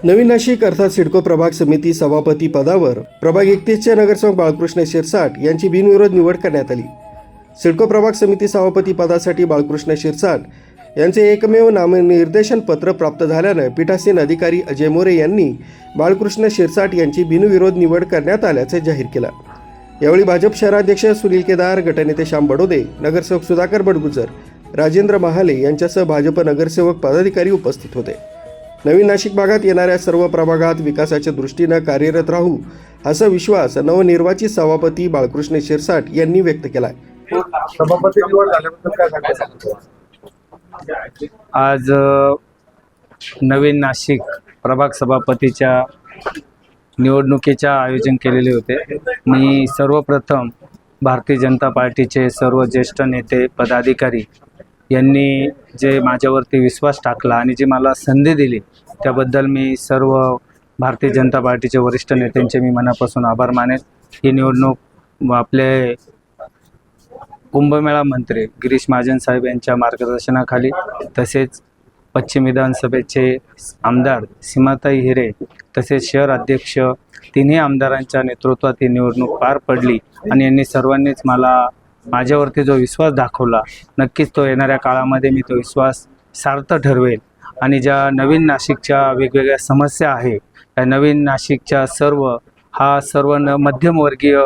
नवीन नाशिक अर्थात सिडको प्रभाग समिती सभापती पदावर प्रभाग 31चे नगरसेवक बाळकृष्ण शिरसाट यांची बिनविरोध निवड करण्यात आली। सिडको प्रभाग समिती सभापती पदासाठी बाळकृष्ण शिरसाट यांचे एकमेव नामनिर्देशन पत्र प्राप्त झाल्यानं पीठासीन अधिकारी अजय मोरे यांनी बाळकृष्ण शिरसाट यांची बिनविरोध निवड करण्यात आल्याचे जाहीर केलं। यावेळी भाजप शहराध्यक्ष सुनील केदार, गटनेते श्याम बडोदे, नगरसेवक सुधाकर बडगुजर, राजेंद्र महाले यांच्यासह भाजप नगरसेवक पदाधिकारी उपस्थित होते। नवीन नाशिक भागात येणाऱ्या सर्व प्रभागात विकासाच्या दृष्टीने कार्यरत राहू असा विश्वास नवनिर्वाचित सभापती बाळकृष्ण शिरसाट यांनी व्यक्त केला। सभापती निवड झाल्याबद्दल काय सांगता? आज नवीन नाशिक प्रभाग सभापतीच्या निवडणुकीच्या आयोजन केलेले होते। मी सर्वप्रथम भारतीय जनता पार्टीचे सर्व ज्येष्ठ नेते, पदाधिकारी यांनी जे माझ्यावरती विश्वास टाकला आणि जी मला संधी दिली त्याबद्दल मी सर्व भारतीय जनता पार्टीचे वरिष्ठ नेत्यांचे मी मनापासून आभार मानेन। ही निवडणूक आपले कुंभमेळा मंत्री गिरीश महाजन साहेब यांच्या मार्गदर्शनाखाली, तसेच पश्चिम विधानसभेचे आमदार सीमाताई हिरे, तसेच शहर अध्यक्ष तिन्ही आमदारांच्या नेतृत्वात ही निवडणूक पार पडली आणि यांनी सर्वांनीच माझ्यावरती जो विश्वास दाखवला, नक्कीच तो येणाऱ्या काळामध्ये मी तो विश्वास सार्थ ठरवेल आणि ज्या नवीन नाशिकच्या वेगवेगळ्या समस्या आहे त्या नवीन नाशिकच्या सर्व मध्यमवर्गीय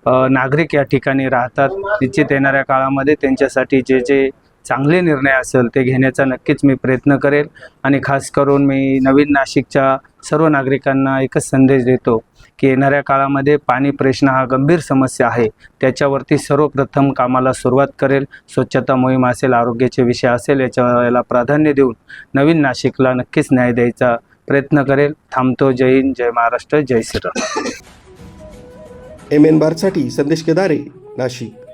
नागरिक या ठिकाणी राहतात। निश्चित येणाऱ्या काळामध्ये त्यांच्यासाठी जे जे चांगले निर्णय असेल ते घेण्याचा नक्कीच मी प्रयत्न करेल आणि खास करून मी नवीन नाशिकच्या सर्व नागरिकांना एकच संदेश देतो की येणाऱ्या काळामध्ये पाणी प्रश्न हा गंभीर समस्या आहे, त्याच्यावरती सर्वप्रथम कामाला सुरुवात करेल। स्वच्छता मोहीम असेल, आरोग्याचे विषय असेल, याला प्राधान्य देऊन नवीन नाशिकला नक्कीच न्याय द्यायचा प्रयत्न करेल। थांबतो। जय हिंद, जय महाराष्ट्र, जय श्रीराम। MN बारसाठी संदेश केदारे, नाशिक।